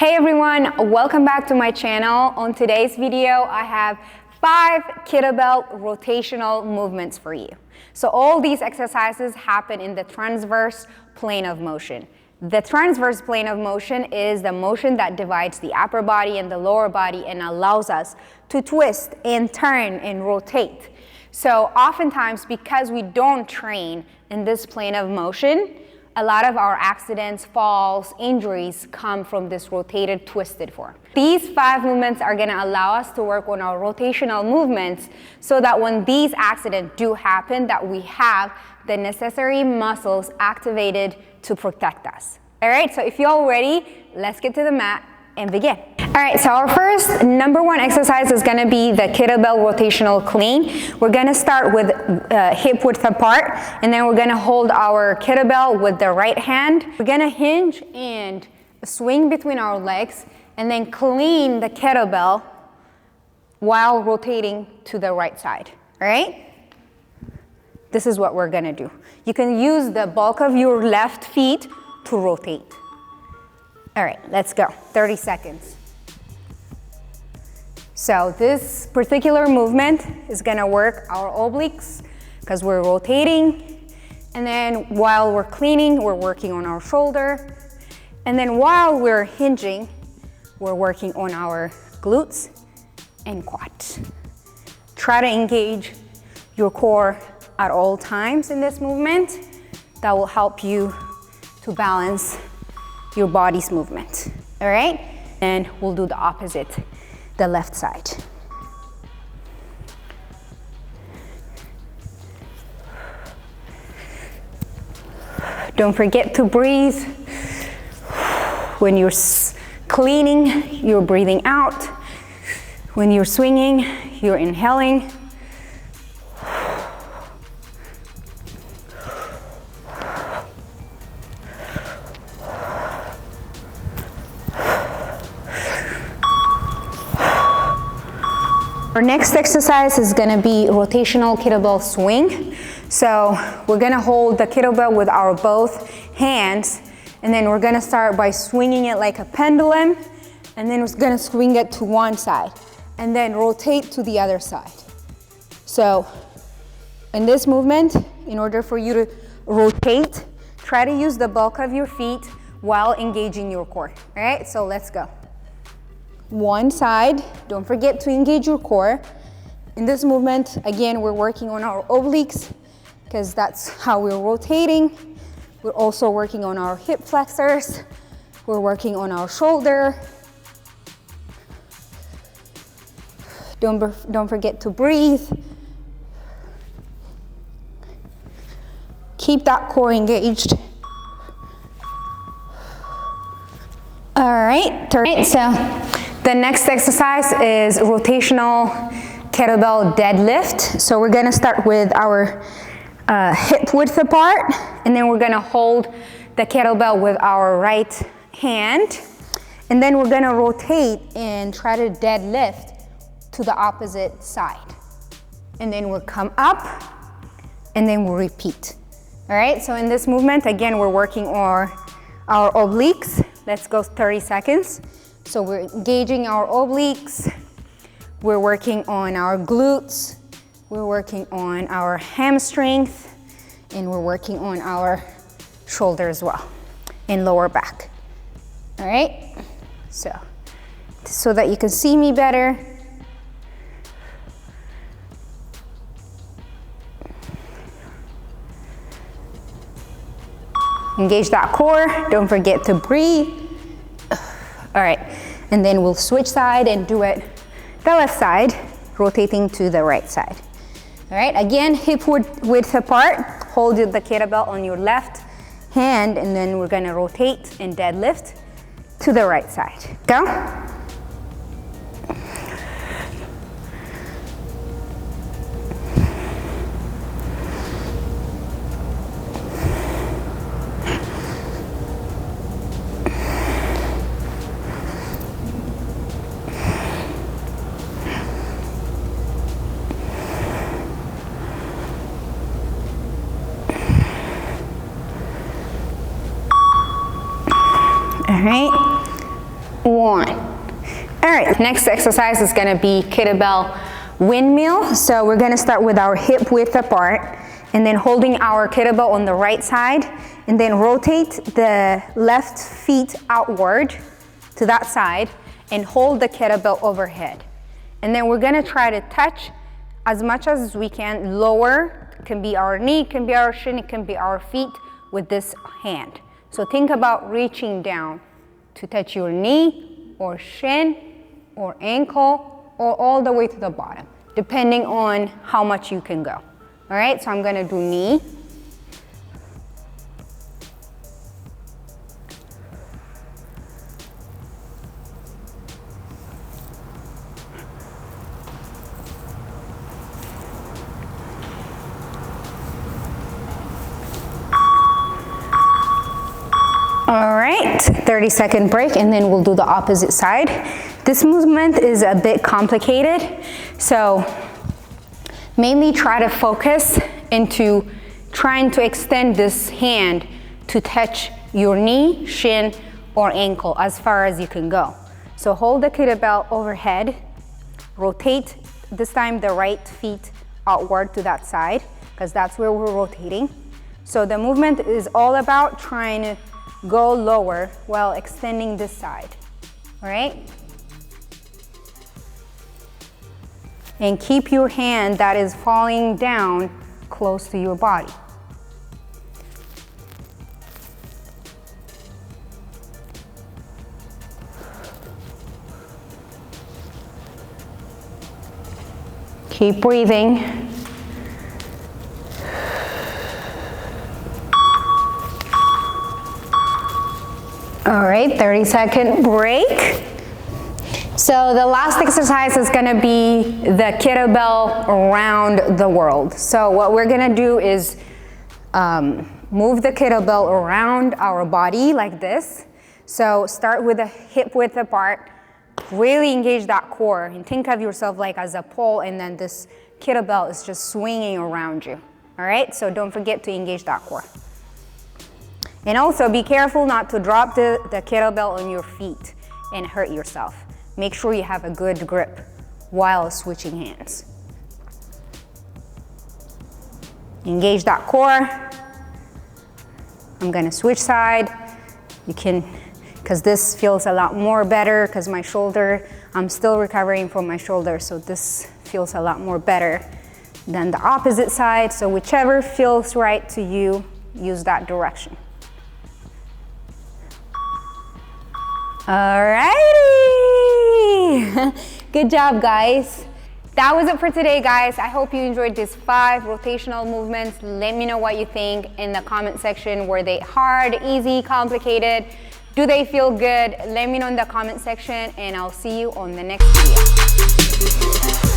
Hey everyone, welcome back to my channel. On today's video, I have 5 kettlebell rotational movements for you. So all these exercises happen in the transverse plane of motion. The transverse plane of motion is the motion that divides the upper body and the lower body and allows us to twist and turn and rotate. So oftentimes, because we don't train in this plane of motion, a lot of our accidents, falls, injuries come from this rotated, twisted form. These 5 movements are gonna allow us to work on our rotational movements so that when these accidents do happen, that we have the necessary muscles activated to protect us. All right, so if you're all ready, let's get to the mat and begin. All right, so our first number 1 exercise is gonna be the kettlebell rotational clean. We're gonna start with hip width apart, and then we're gonna hold our kettlebell with the right hand. We're gonna hinge and swing between our legs, and then clean the kettlebell while rotating to the right side, all right? This is what we're gonna do. You can use the bulk of your left feet to rotate. All right, let's go, 30 seconds. So this particular movement is gonna work our obliques because we're rotating. And then while we're cleaning, we're working on our shoulder. And then while we're hinging, we're working on our glutes and quads. Try to engage your core at all times in this movement. That will help you to balance your body's movement, all right? And we'll do the opposite, the left side. Don't forget to breathe. When you're cleaning, you're breathing out. When you're swinging, you're inhaling. Our next exercise is gonna be rotational kettlebell swing. So we're gonna hold the kettlebell with our both hands, and then we're gonna start by swinging it like a pendulum, and then we're gonna swing it to one side, and then rotate to the other side. So in this movement, in order for you to rotate, try to use the bulk of your feet while engaging your core, all right? So let's go. One side, don't forget to engage your core. In this movement, again, we're working on our obliques because that's how we're rotating. We're also working on our hip flexors. We're working on our shoulder. Don't forget to breathe. Keep that core engaged. All right, so the next exercise is rotational kettlebell deadlift. So we're gonna start with our hip width apart, and then we're gonna hold the kettlebell with our right hand, and then we're gonna rotate and try to deadlift to the opposite side. And then we'll come up, and then we'll repeat. All right, so in this movement, again, we're working on our obliques. Let's go 30 seconds. So we're engaging our obliques, we're working on our glutes, we're working on our hamstrings, and we're working on our shoulder as well, and lower back. All right, so that you can see me better. Engage that core, don't forget to breathe. All right, and then we'll switch side and do it the left side, rotating to the right side. All right, again, hip width apart, hold the kettlebell on your left hand, and then we're gonna rotate and deadlift to the right side. Go. All right, 1. All right, next exercise is gonna be kettlebell windmill. So we're gonna start with our hip width apart and then holding our kettlebell on the right side and then rotate the left feet outward to that side and hold the kettlebell overhead. And then we're gonna try to touch as much as we can lower. It can be our knee, it can be our shin, it can be our feet with this hand. So think about reaching down to touch your knee or shin or ankle or all the way to the bottom, depending on how much you can go. All right, so I'm gonna do knee. All right, 30-second break, and then we'll do the opposite side. This movement is a bit complicated, so mainly try to focus into trying to extend this hand to touch your knee, shin, or ankle as far as you can go. So hold the kettlebell overhead, rotate this time the right feet outward to that side, because that's where we're rotating. So the movement is all about trying to go lower while extending this side, all right? And keep your hand that is falling down close to your body. Keep breathing. All right, 30-second break. So the last exercise is gonna be the kettlebell around the world. So what we're gonna do is move the kettlebell around our body like this. So start with the hip width apart, really engage that core and think of yourself like as a pole, and then this kettlebell is just swinging around you. All right, so don't forget to engage that core. And also be careful not to drop the kettlebell on your feet and hurt yourself. Make sure you have a good grip while switching hands. Engage that core. I'm gonna switch side. You can, because this feels a lot more better because my shoulder, I'm still recovering from my shoulder, so this feels a lot more better than the opposite side. So whichever feels right to you, use that direction. Alrighty, good job guys. That was it for today guys. I hope you enjoyed these 5 rotational movements. Let me know what you think in the comment section. Were they hard, easy, complicated? Do they feel good? Let me know in the comment section and I'll see you on the next video.